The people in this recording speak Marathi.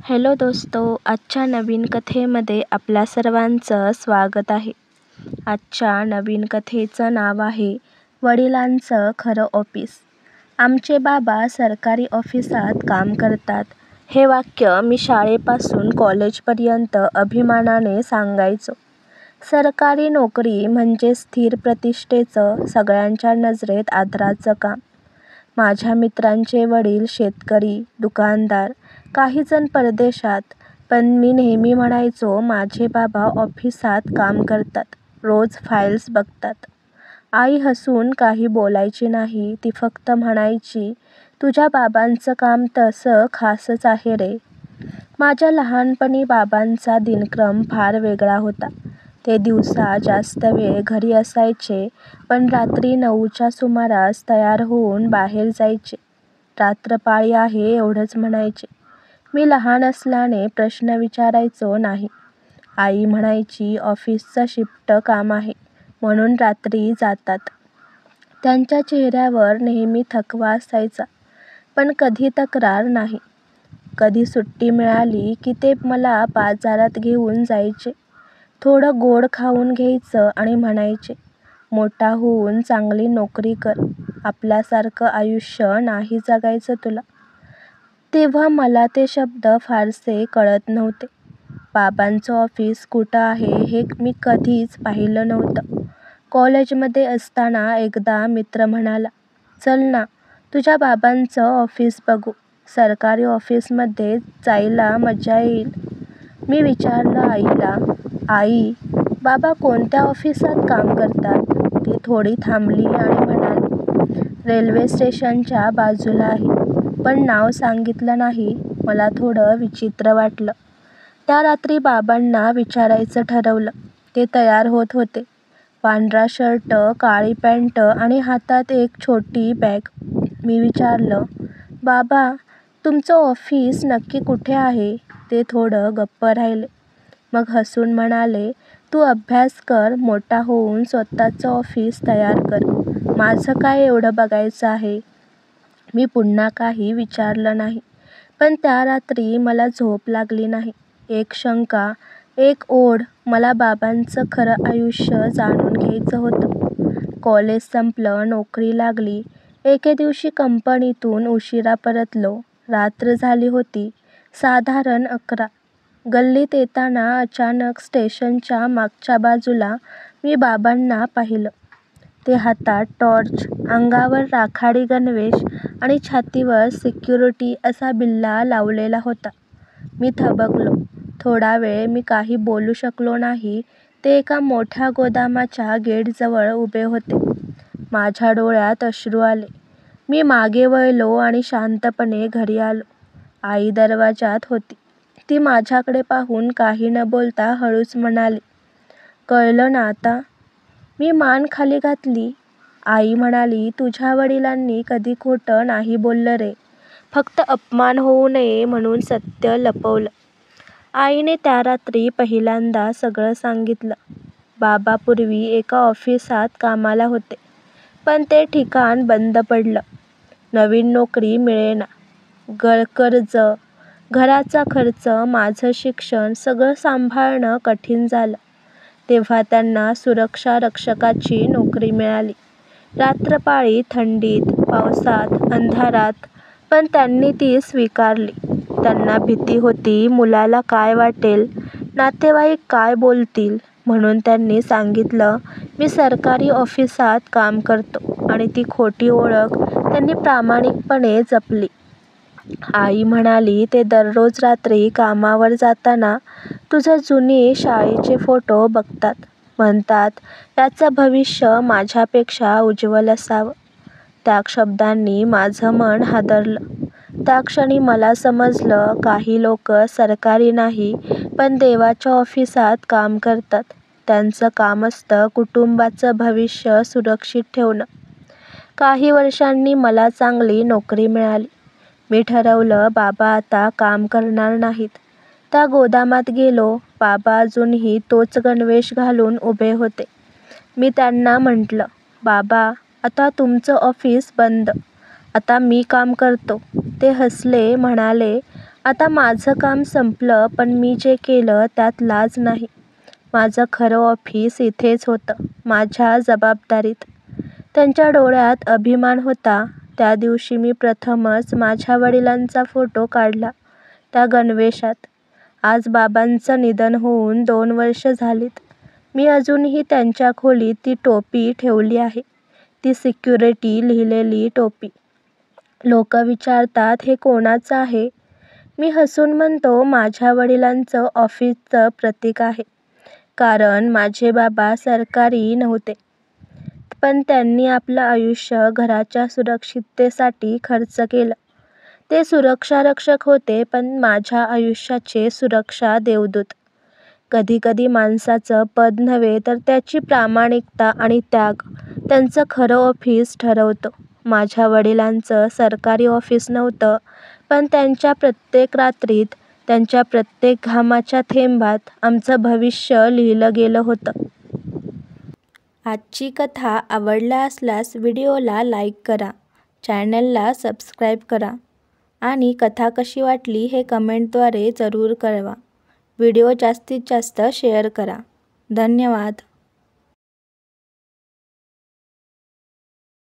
हॅलो दोस्तो, आजच्या नवीन कथेमध्ये आपल्या सर्वांचं स्वागत आहे. आजच्या नवीन कथेचं नाव आहे वडिलांचं खरं ऑफिस. आमचे बाबा सरकारी ऑफिसात काम करतात. हे वाक्य मी शाळेपासून कॉलेजपर्यंत अभिमानाने सांगायचो. सरकारी नोकरी म्हणजे स्थिर प्रतिष्ठेचं, सगळ्यांच्या नजरेत आदराचं काम. माझ्या मित्रांचे वडील शेतकरी, दुकानदार, काहीजण परदेशात, पण मी नेहमी म्हणायचो माझे बाबा ऑफिसात काम करतात, रोज फाईल्स बघतात. आई हसून काही बोलायची नाही, ती फक्त म्हणायची, तुझ्या बाबांचं काम तसं खासच आहे रे. माझ्या लहानपणी बाबांचा दिनक्रम फार वेगळा होता. ते दिवसा जास्त वेळ घरी असायचे, पण रात्री 9च्या सुमारास तयार होऊन बाहेर जायचे. रात्रपाळी आहे एवढंच म्हणायचे. मी लहान असल्याने प्रश्न विचारायचो नाही. आई म्हणायची ऑफिसचं शिफ्ट काम आहे, म्हणून रात्री जातात. त्यांच्या चेहऱ्यावर नेहमी थकवा असायचा, पण कधी तक्रार नाही. कधी सुट्टी मिळाली की ते मला बाजारात घेऊन जायचे. थोडं गोड खाऊन घ्यायचं आणि म्हणायचे, मोठा होऊन चांगली नोकरी कर, आपल्यासारखं आयुष्य नाही जगायचं तुला. तेव्हा मला ते शब्द फारसे कळत नव्हते. बाबांचं ऑफिस कुठं आहे हे मी कधीच पाहिलं नव्हतं. कॉलेजमध्ये असताना एकदा मित्र म्हणाला, चल ना, तुझ्या बाबांचं ऑफिस बघू, सरकारी ऑफिसमध्ये जायला मजा येईल. मी विचारलं आईला, आई, बाबा कोणत्या ऑफिसात काम करतात? ती थोडी थांबली आणि म्हणाली, रेल्वे स्टेशनच्या बाजूला आहे, पण नाव सांगितलं नाही. मला थोडं विचित्र वाटलं. त्या रात्री बाबांना विचारायचं ठरवलं. ते तयार होत होते. पांढरा शर्ट, काळी पॅन्ट आणि हातात एक छोटी बॅग. मी विचारलं, बाबा, तुमचं ऑफिस नक्की कुठे आहे? ते थोडं गप्प राहिले. मग हसून म्हणाले, तू अभ्यास कर, मोठा होऊन स्वतःचं ऑफिस तयार कर, माझं काय एवढं बघायचं आहे? मी पुन्हा काही विचारलं नाही. पण त्या रात्री मला झोप लागली नाही. एक शंका, एक ओढ, मला बाबांचं खरं आयुष्य जाणून घ्यायचं होतं. कॉलेज संपलं, नोकरी लागली. एके दिवशी कंपनीतून उशिरा परतलो. रात्र झाली होती, साधारण 11. गल्लीत येताना अचानक स्टेशनच्या मागच्या बाजूला मी बाबांना पाहिलं. ते हातात टॉर्च, अंगावर राखाडी गणवेश आणि छातीवर सिक्युरिटी असा बिल्ला लावलेला होता. मी थबकलो. थोडा वेळ मी काही बोलू शकलो नाही. ते एका मोठ्या गोदामाच्या गेटजवळ उभे होते. माझ्या डोळ्यात अश्रू आले. मी मागे वळलो आणि शांतपणे घरी आलो. आई दरवाजात होती. ती माझ्याकडे पाहून काही न बोलता हळूच म्हणाली, कळलं ना आता? मी मान खाली घातली. आई म्हणाली, तुझ्या वडिलांनी कधी खोटं नाही बोललं रे, फक्त अपमान होऊ नये म्हणून सत्य लपवलं. आईने त्या रात्री पहिल्यांदा सगळं सांगितलं. बाबा पूर्वी एका ऑफिसात कामाला होते, पण ते ठिकाण बंद पडलं. नवीन नोकरी मिळेना. कर्ज, घराचा खर्च, माझं शिक्षण सगळं सांभाळणं कठीण झालं. तेव्हा त्यांना सुरक्षा रक्षकाची नोकरी मिळाली. रात्रपाळी, थंडीत, पावसात, अंधारात, पण त्यांनी ती स्वीकारली. त्यांना भीती होती मुलाला काय वाटेल, नातेवाईक काय बोलतील, म्हणून त्यांनी सांगितलं, मी सरकारी ऑफिसात काम करतो, आणि ती खोटी ओळख त्यांनी प्रामाणिकपणे जपली. आई म्हणाली, ते दररोज रात्री कामावर जाताना तुझे जुने शाळेचे फोटो बघतात, म्हणतात याचं भविष्य माझ्यापेक्षा उज्ज्वल असावं. त्या शब्दांनी माझं मन हादरलं. त्या क्षणी मला समजलं, काही लोक सरकारी नाही, पण देवाच्या ऑफिसात काम करतात. त्यांचं काम असतं कुटुंबाचं भविष्य सुरक्षित ठेवणं. काही वर्षांनी मला चांगली नोकरी मिळाली. मी ठरवलं, बाबा आता काम करणार नाहीत. त्या गोदामात गेलो. बाबा अजूनही तोच गणवेश घालून उभे होते. मी त्यांना म्हटलं, बाबा, आता तुमचं ऑफिस बंद, आता मी काम करतो. ते हसले, म्हणाले, आता माझं काम संपलं, पण मी जे केलं त्यात लाज नाही. माझं खरं ऑफिस इथेच होतं, माझ्या जबाबदारीत. त्यांच्या डोळ्यात अभिमान होता. त्या दिवशी मी प्रथमच माझ्या वडिलांचा फोटो काढला त्या गणवेशात. आज बाबांचं निधन होऊन 2 वर्ष झालीत. मी अजूनही त्यांच्या खोलीत ती टोपी ठेवली आहे. ती सिक्युरिटी लिहिलेली टोपी. लोक विचारतात, हे कोणाचं आहे? मी हसून म्हणतो, माझ्या वडिलांचं ऑफिसचं प्रतीक आहे. कारण माझे बाबा सरकारी नव्हते, पण त्यांनी आपलं आयुष्य घराच्या सुरक्षिततेसाठी खर्च केलं. ते सुरक्षारक्षक होते, पण माझ्या आयुष्याचे सुरक्षा देवदूत. कधी-कधी माणसाचं पद नव्हे, तर त्याची प्रामाणिकता आणि त्याग त्यांचं खरं ऑफिस ठरवतो. माझ्या वडिलांचं सरकारी ऑफिस नव्हतं, पण त्यांच्या प्रत्येक रात्रीत, त्यांच्या प्रत्येक घामाच्या थेंबात आमचं भविष्य लिहिलं गेलं होतं. आजची कथा आवडला असल्यास व्हिडिओला लाईक करा, चॅनलला सबस्क्राईब करा आणि कथा कशी वाटली हे कमेंटद्वारे जरूर कळवा. व्हिडिओ जास्तीत जास्त शेअर करा. धन्यवाद.